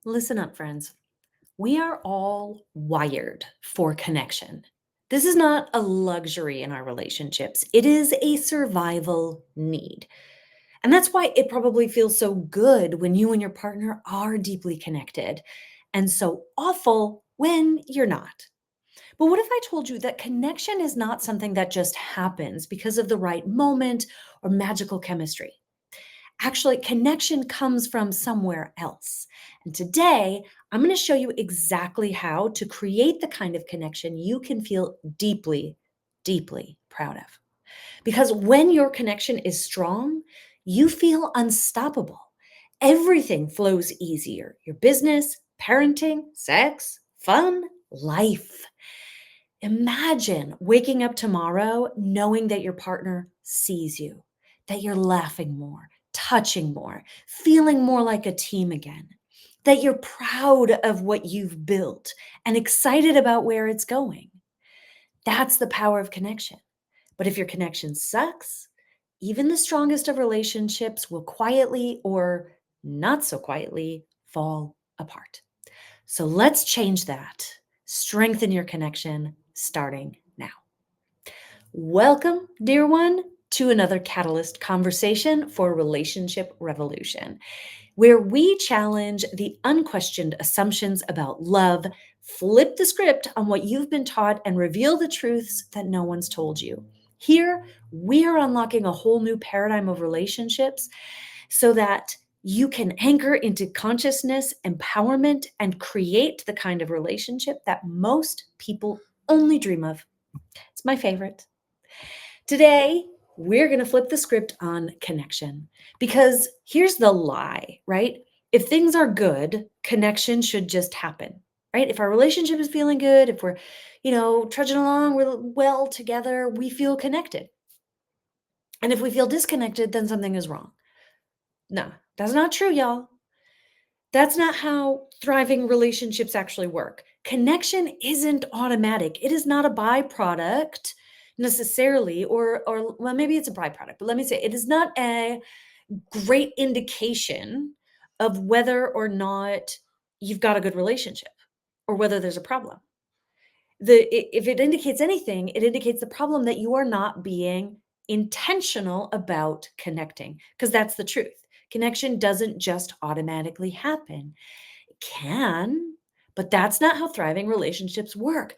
Listen up, friends. We are all wired for connection. This is not a luxury in our relationships, it is a survival need. And that's why it probably feels so good when you and your partner are deeply connected, and so awful when you're not. But what if I told you that connection is not something that just happens because of the right moment or magical chemistry? Actually, connection comes from somewhere else. And today, I'm going to show you exactly how to create the kind of connection you can feel deeply, deeply proud of. Because when your connection is strong, you feel unstoppable. Everything flows easier: your business, parenting, sex, fun, life. Imagine waking up tomorrow knowing that your partner sees you, that you're laughing more, touching more, feeling more like a team again, that you're proud of what you've built and excited about where it's going. That's the power of connection. But if your connection sucks, even the strongest of relationships will quietly or not so quietly fall apart. So let's change that. Strengthen your connection starting now. Welcome, dear one, to another Catalyst conversation for relationship revolution, where we challenge the unquestioned assumptions about love, flip the script on what you've been taught, and reveal the truths that no one's told you. Here, we are unlocking a whole new paradigm of relationships so that you can anchor into consciousness, empowerment, and create the kind of relationship that most people only dream of. It's my favorite. Today, we're going to flip the script on connection because here's the lie, right? If things are good, connection should just happen, right? If our relationship is feeling good, if we're, trudging along, we're well together, we feel connected. And if we feel disconnected, then something is wrong. No, that's not true, y'all. That's not how thriving relationships actually work. Connection isn't automatic. It is not a byproduct necessarily, or well, maybe it's a byproduct, but let me say it is not a great indication of whether or not you've got a good relationship or whether there's a problem. If it indicates anything, it indicates the problem that you are not being intentional about connecting, because that's the truth. Connection doesn't just automatically happen. It can, but that's not how thriving relationships work.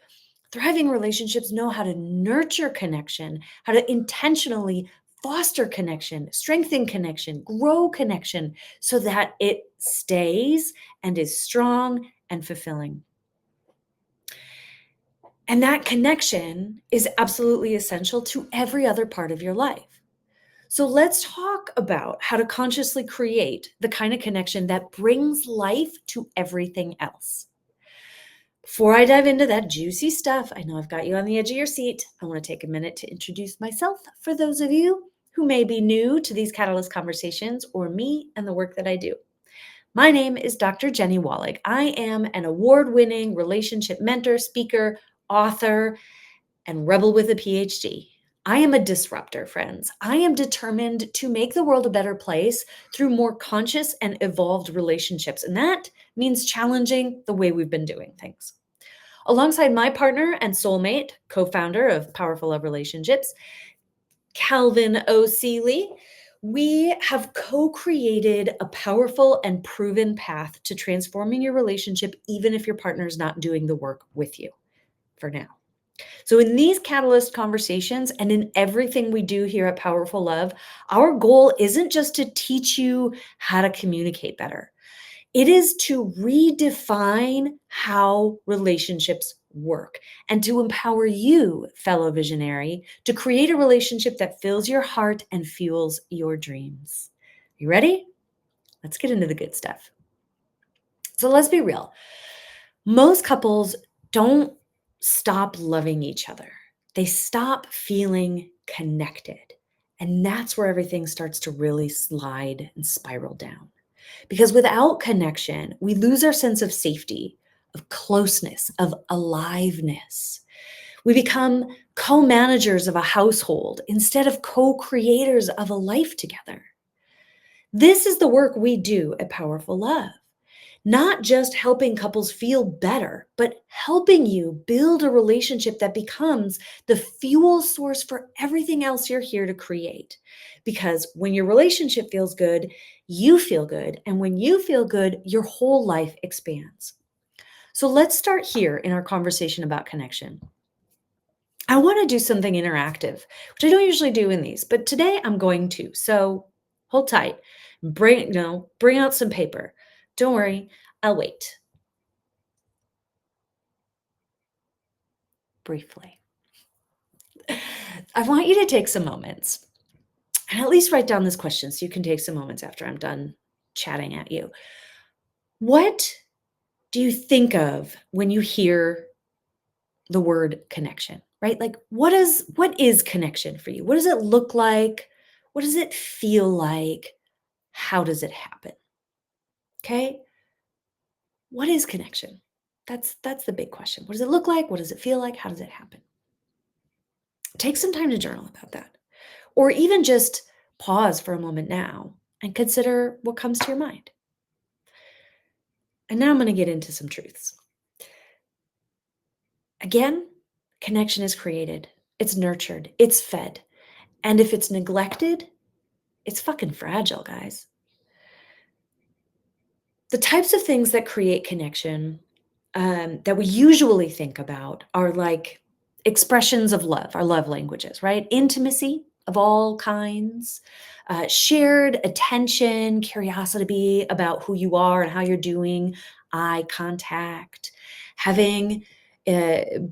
Thriving relationships know how to nurture connection, how to intentionally foster connection, strengthen connection, grow connection so that it stays and is strong and fulfilling. And that connection is absolutely essential to every other part of your life. So let's talk about how to consciously create the kind of connection that brings life to everything else. Before I dive into that juicy stuff, I know I've got you on the edge of your seat. I want to take a minute to introduce myself for those of you who may be new to these Catalyst conversations or me and the work that I do. My name is Dr. Jenny Wallig. I am an award-winning relationship mentor, speaker, author, and rebel with a PhD. I am a disruptor, friends. I am determined to make the world a better place through more conscious and evolved relationships. And that means challenging the way we've been doing things. Alongside my partner and soulmate, co-founder of Powerful Love Relationships, Calvin O. Seeley, we have co-created a powerful and proven path to transforming your relationship, even if your partner is not doing the work with you for now. So in these Catalyst conversations and in everything we do here at Powerful Love, our goal isn't just to teach you how to communicate better. It is to redefine how relationships work and to empower you, fellow visionary, to create a relationship that fills your heart and fuels your dreams. You ready? Let's get into the good stuff. So let's be real. Most couples don't stop loving each other. They stop feeling connected. And that's where everything starts to really slide and spiral down. Because without connection, we lose our sense of safety, of closeness, of aliveness. We become co-managers of a household instead of co-creators of a life together. This is the work we do at Powerful Love. not just helping couples feel better, but helping you build a relationship that becomes the fuel source for everything else you're here to create. Because when your relationship feels good, you feel good. And when you feel good, your whole life expands. So let's start here in our conversation about connection. I want to do something interactive, which I don't usually do in these, but today I'm going to. So hold tight. Bring no, bring out some paper. Don't worry, I'll wait briefly. I want you to take some moments and at least write down this question so you can take some moments after I'm done chatting at you. What do you think of when you hear the word connection, right? Like what is connection for you? What does it look like? What does it feel like? How does it happen? Okay? What is connection? That's the big question. What does it look like? What does it feel like? How does it happen? Take some time to journal about that. Or even just pause for a moment now and consider what comes to your mind. And now I'm going to get into some truths. Again, connection is created, it's nurtured, it's fed. And if it's neglected, it's fucking fragile, guys. The types of things that create connection that we usually think about are like expressions of love, our love languages, right? Intimacy of all kinds, shared attention, curiosity about who you are and how you're doing, eye contact, having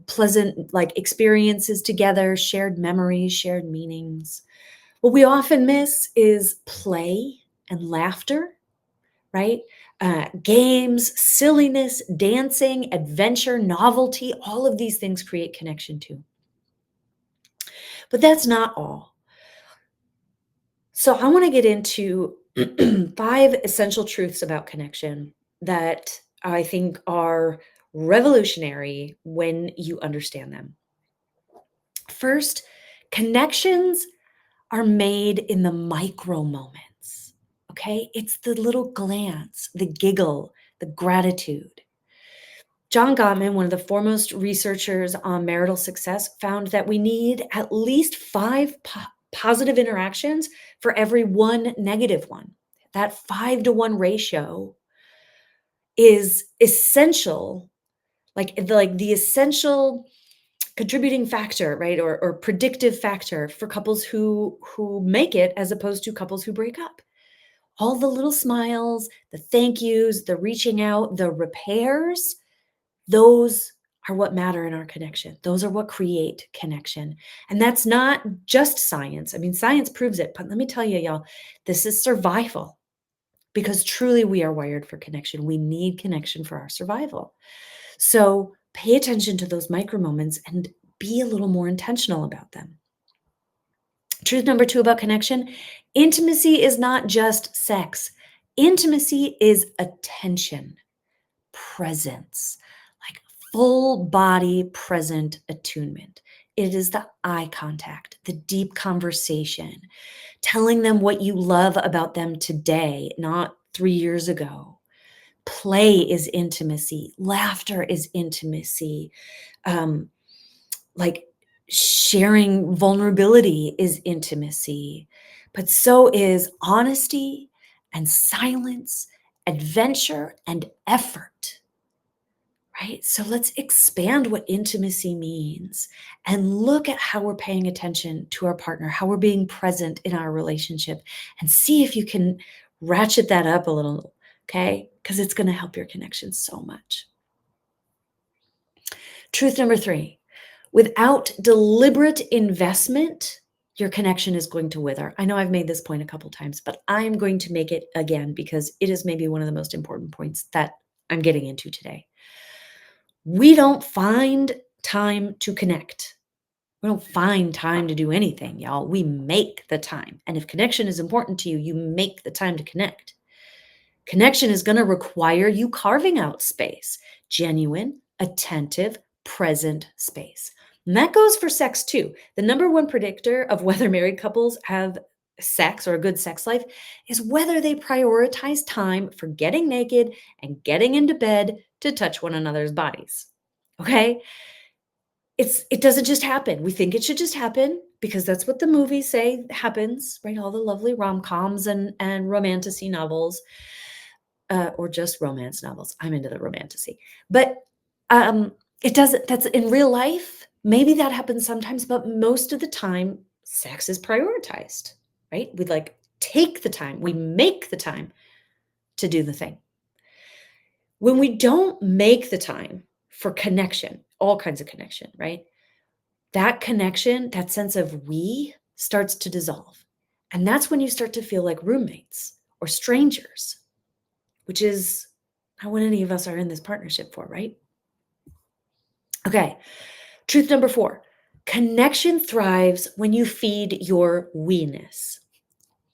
pleasant like experiences together, shared memories, shared meanings. What we often miss is play and laughter, right? Games, silliness, dancing, adventure, novelty, all of these things create connection too. But that's not all. So I want to get into 5 essential truths about connection that I think are revolutionary when you understand them. First, connections are made in the micro moments. Okay. It's the little glance, the giggle, the gratitude. John Gottman, one of the foremost researchers on marital success, found that we need at least five positive interactions for every one negative one. That 5-to-1 ratio is essential, like the essential contributing factor, right? Or predictive factor for couples who make it as opposed to couples who break up. All the little smiles, the thank yous, the reaching out, the repairs, those are what matter in our connection. Those are what create connection. And that's not just science. I mean, science proves it, but let me tell you, y'all, this is survival because truly we are wired for connection. We need connection for our survival. So pay attention to those micro moments and be a little more intentional about them. Truth number 2 about connection: intimacy is not just sex, intimacy is attention, presence, like full body present attunement. It is the eye contact, the deep conversation, telling them what you love about them today, not 3 years ago. Play is intimacy, laughter is intimacy. Um, like sharing vulnerability is intimacy, but so is honesty and silence, adventure and effort. Right? So let's expand what intimacy means and look at how we're paying attention to our partner, how we're being present in our relationship, and see if you can ratchet that up a little, okay? Because it's going to help your connection so much. Truth number 3: without deliberate investment, your connection is going to wither. I know I've made this point a couple times, but I am going to make it again because it is maybe one of the most important points that I'm getting into today. We don't find time to connect. We don't find time to do anything, y'all. We make the time. And if connection is important to you, you make the time to connect. Connection is going to require you carving out space, genuine, attentive, present space. And that goes for sex too. The number one predictor of whether married couples have sex or a good sex life is whether they prioritize time for getting naked and getting into bed to touch one another's bodies. Okay? It doesn't just happen. We think it should just happen because that's what the movies say happens, right? All the lovely rom-coms and romantasy novels, or just romance novels. I'm into the romantasy. But um, it doesn't, that's in real life. Maybe that happens sometimes, but most of the time, sex is prioritized, right? We like take the time, we make the time to do the thing. When we don't make the time for connection, all kinds of connection, right? That connection, that sense of we starts to dissolve. And that's when you start to feel like roommates or strangers, which is not what any of us are in this partnership for, right? Okay. Truth number 4, connection thrives when you feed your we-ness.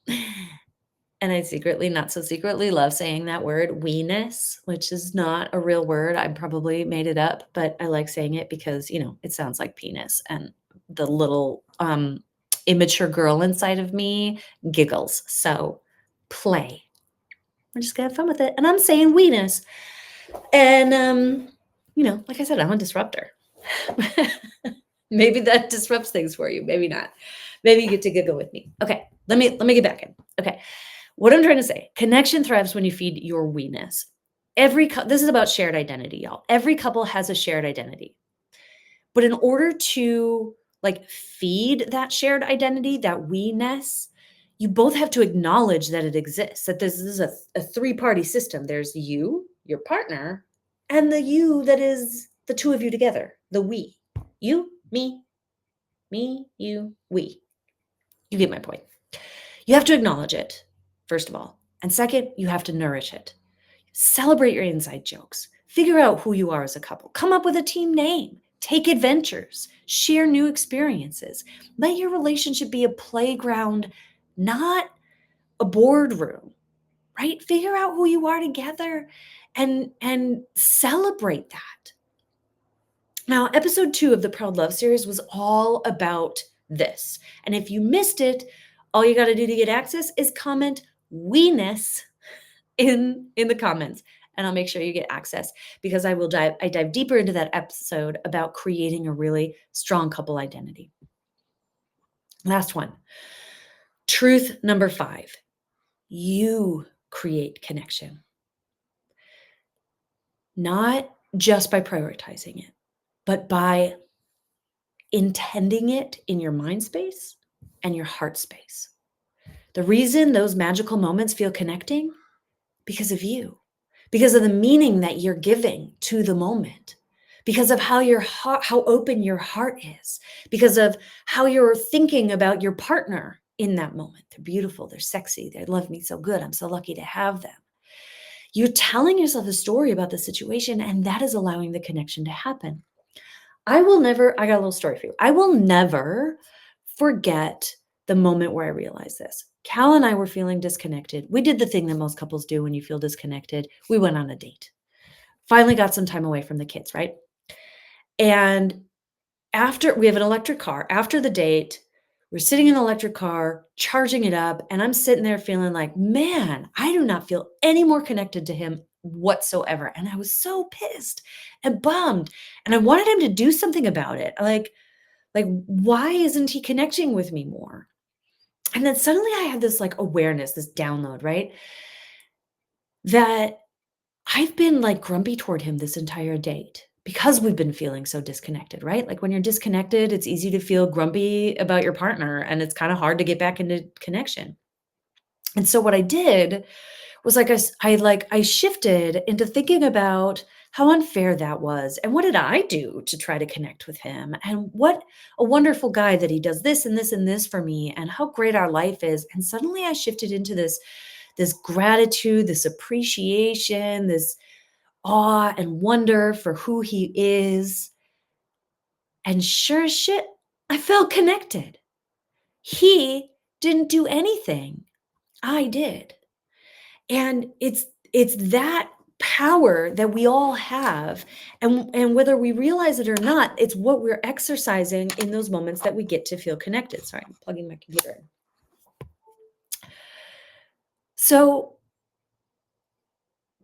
And I secretly, not so secretly, love saying that word, we-ness, which is not a real word. I probably made it up, but I like saying it because, it sounds like penis. And the little immature girl inside of me giggles. So play. We're just gonna have fun with it. And I'm saying we-ness. And, like I said, I'm a disruptor. Maybe that disrupts things for you. Maybe not. Maybe you get to giggle with me. Okay, let me get back in. Okay, what I'm trying to say, connection thrives when you feed your we-ness. This is about shared identity, y'all. Every couple has a shared identity. But in order to feed that shared identity, that we-ness, you both have to acknowledge that it exists, that this is a three-party system. There's you, your partner, and the you that is the two of you together, the we. You, me, you, we. You get my point. You have to acknowledge it, first of all. And second, you have to nourish it. Celebrate your inside jokes. Figure out who you are as a couple. Come up with a team name. Take adventures. Share new experiences. Let your relationship be a playground, not a boardroom, right? Figure out who you are together and celebrate that. Now, episode 2 of the Proud Love series was all about this. And if you missed it, all you got to do to get access is comment we-ness in the comments, and I'll make sure you get access because I dive deeper into that episode about creating a really strong couple identity. Last one. Truth number 5. You create connection. Not just by prioritizing it, but by intending it in your mind space and your heart space. The reason those magical moments feel connecting, because of you, because of the meaning that you're giving to the moment, because of how open your heart is, because of how you're thinking about your partner in that moment. They're beautiful, they're sexy, they love me so good, I'm so lucky to have them. You're telling yourself a story about the situation, and that is allowing the connection to happen. I got a little story for you. I will never forget the moment where I realized this. Cal and I were feeling disconnected. We did the thing that most couples do when you feel disconnected. We went on a date. Finally got some time away from the kids, right? And we have an electric car. After the date, we're sitting in the electric car, charging it up, and I'm sitting there feeling like, man, I do not feel any more connected to him whatsoever. And I was so pissed and bummed. And I wanted him to do something about it. Like, why isn't he connecting with me more? And then suddenly I had this awareness, this download, right? That I've been grumpy toward him this entire date because we've been feeling so disconnected, right? Like when you're disconnected, it's easy to feel grumpy about your partner and it's kind of hard to get back into connection. And so what I did was I shifted into thinking about how unfair that was and what did I do to try to connect with him and what a wonderful guy that he does this and this and this for me and how great our life is. And suddenly I shifted into this gratitude, this appreciation, this awe and wonder for who he is. And sure as shit, I felt connected. He didn't do anything. I did. And it's that power that we all have. And whether we realize it or not, it's what we're exercising in those moments that we get to feel connected. Sorry, I'm plugging my computer in. So,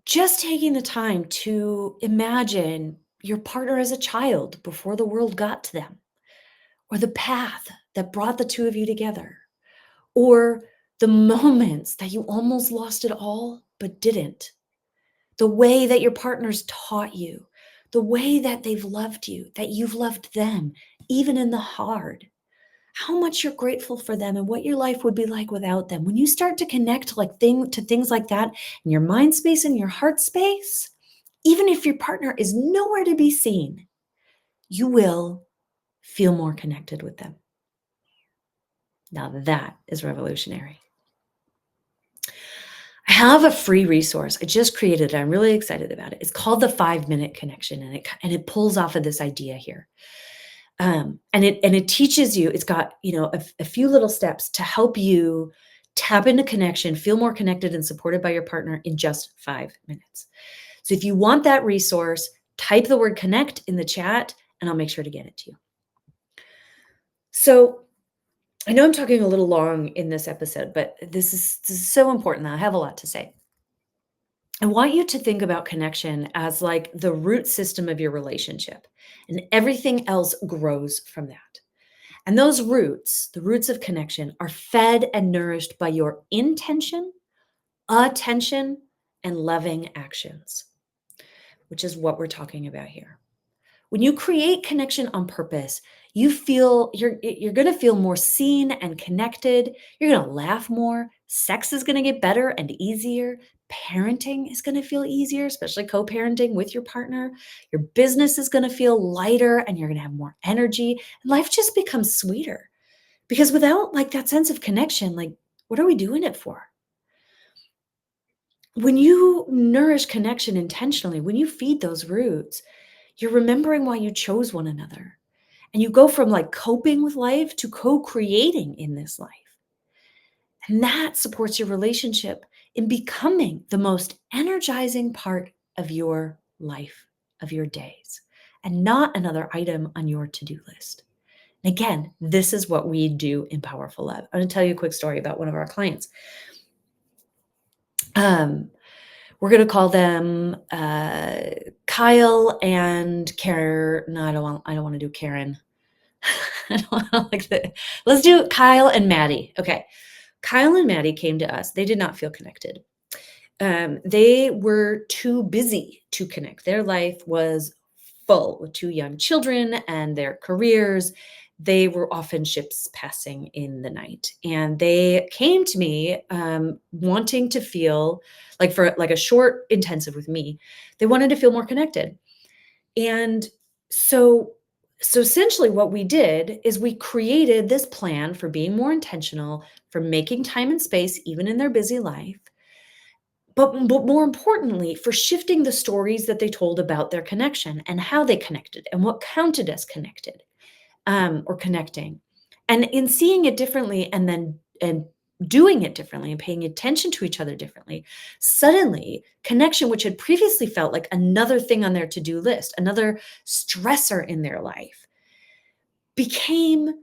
just taking the time to imagine your partner as a child before the world got to them, or the path that brought the two of you together, or the moments that you almost lost it all but didn't, the way that your partner's taught you, the way that they've loved you, that you've loved them, even in the hard. How much you're grateful for them and what your life would be like without them. When you start to connect to things like that in your mind space and your heart space, even if your partner is nowhere to be seen, you will feel more connected with them. Now that is revolutionary. I have a free resource. I just created it. I'm really excited about it. It's called the 5-minute connection, and it pulls off of this idea here. And it teaches you. It's got a few little steps to help you tap into connection, feel more connected and supported by your partner in just 5 minutes. So if you want that resource, type the word connect in the chat, and I'll make sure to get it to you. So I know I'm talking a little long in this episode, but this is so important that I have a lot to say. I want you to think about connection as like the root system of your relationship, and everything else grows from that. And those roots, the roots of connection, are fed and nourished by your intention, attention, and loving actions, which is what we're talking about here. When you create connection on purpose, you're going to feel more seen and connected. You're going to laugh more. Sex is going to get better and easier. Parenting is going to feel easier, especially co-parenting with your partner. Your business is going to feel lighter and you're going to have more energy. And life just becomes sweeter. Because without like that sense of connection, like what are we doing it for? When you nourish connection intentionally, when you feed those roots, you're remembering why you chose one another. And you go from like coping with life to co-creating in this life. And that supports your relationship in becoming the most energizing part of your life, of your days, and not another item on your to-do list. And again, this is what we do in Powerful Love. I'm going to tell you a quick story about one of our clients. We're going to call them Kyle and Karen. No, I don't want to do Karen. I don't like that. Let's do Kyle and Maddie. Okay. Kyle and Maddie came to us. They did not feel connected. They were too busy to connect. Their life was full with two young children and their careers. They were often ships passing in the night. And they came to me wanting to feel like for like a short intensive with me, they wanted to feel more connected. And so essentially what we did is we created this plan for being more intentional, for making time and space even in their busy life, but more importantly, for shifting the stories that they told about their connection and how they connected and what counted as connected, or connecting. And in seeing it differently and doing it differently and paying attention to each other differently, suddenly connection, which had previously felt like another thing on their to-do list, another stressor in their life, became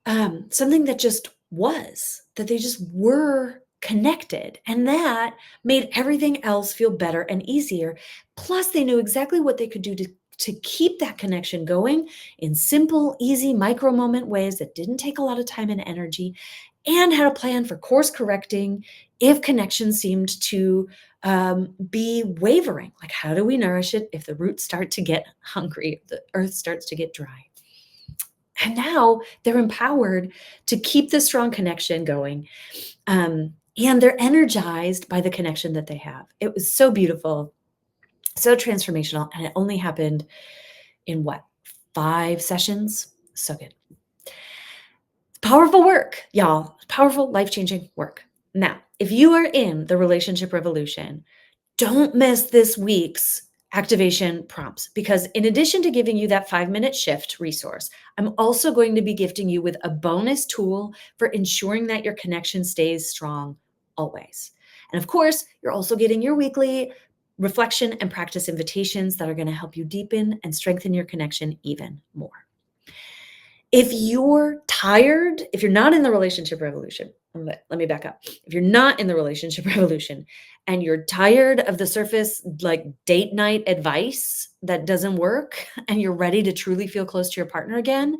something that just was, that they just were connected. And that made everything else feel better and easier. Plus, they knew exactly what they could do to keep that connection going in simple, easy, micro moment ways that didn't take a lot of time and energy, and had a plan for course correcting if connection seemed to be wavering. Like, how do we nourish it if the roots start to get hungry, if the earth starts to get dry? And now they're empowered to keep this strong connection going. And they're energized by the connection that they have. It was so beautiful, so transformational. And it only happened in what, 5 sessions? So good. Powerful work, y'all. Powerful, life-changing work. Now, if you are in the relationship revolution, don't miss this week's activation prompts, because in addition to giving you that 5-minute shift resource, I'm also going to be gifting you with a bonus tool for ensuring that your connection stays strong always. And of course, you're also getting your weekly reflection and practice invitations that are going to help you deepen and strengthen your connection even more. If you're tired, if you're not in the relationship revolution, let me back up. If you're not in the relationship revolution and you're tired of the surface, like date night advice that doesn't work, and you're ready to truly feel close to your partner again,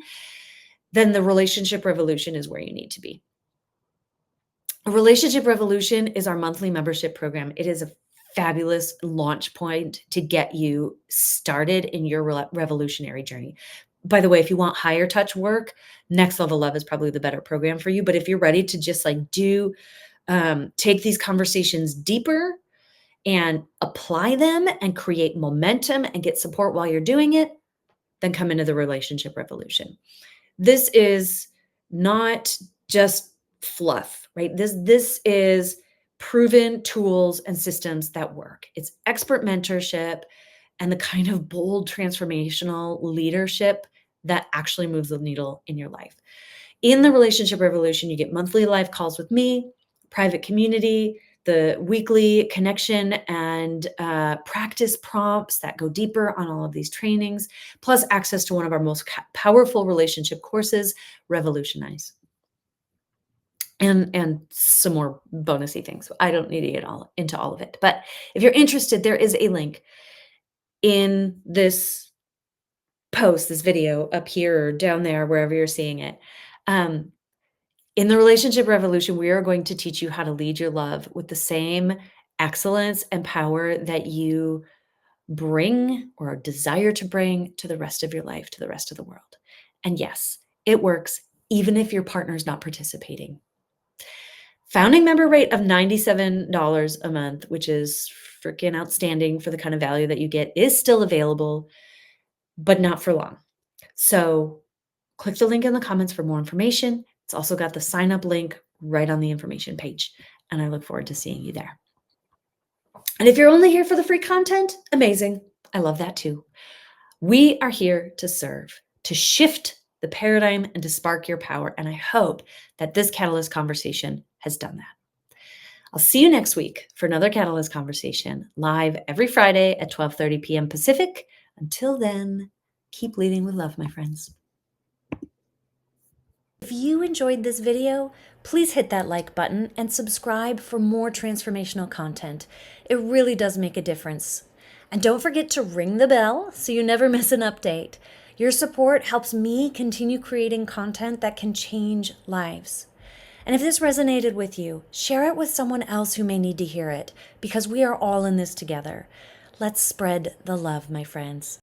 then the relationship revolution is where you need to be. A relationship revolution is our monthly membership program. It is a fabulous launch point to get you started in your revolutionary journey. By the way, if you want higher touch work, Next Level Love is probably the better program for you. But if you're ready to just like take these conversations deeper and apply them and create momentum and get support while you're doing it, then come into the relationship revolution. This is not just fluff, right? This is proven tools and systems that work. It's expert mentorship and the kind of bold transformational leadership that actually moves the needle in your life. In the relationship revolution, you get monthly live calls with me, private community, the weekly connection and practice prompts that go deeper on all of these trainings, plus access to one of our most powerful relationship courses, Revolutionize, and some more bonusy things. I don't need to get all into all of it, but if you're interested, there is a link in this post, this video up here or down there, wherever you're seeing it. In the relationship revolution, we are going to teach you how to lead your love with the same excellence and power that you bring or desire to bring to the rest of your life, to the rest of the world. And yes, it works even if your partner's not participating. Founding member rate of $97 a month, which is freaking outstanding for the kind of value that you get, is still available, but not for long. So click the link in the comments for more information. It's also got the sign up link right on the information page. And I look forward to seeing you there. And if you're only here for the free content, amazing. I love that too. We are here to serve, to shift the paradigm and to spark your power. And I hope that this Catalyst conversation has done that. I'll see you next week for another Catalyst conversation live every Friday at 12:30 p.m. Pacific. Until then, keep leading with love, my friends. If you enjoyed this video, please hit that like button and subscribe for more transformational content. It really does make a difference. And don't forget to ring the bell so you never miss an update. Your support helps me continue creating content that can change lives. And if this resonated with you, share it with someone else who may need to hear it, because we are all in this together. Let's spread the love, my friends.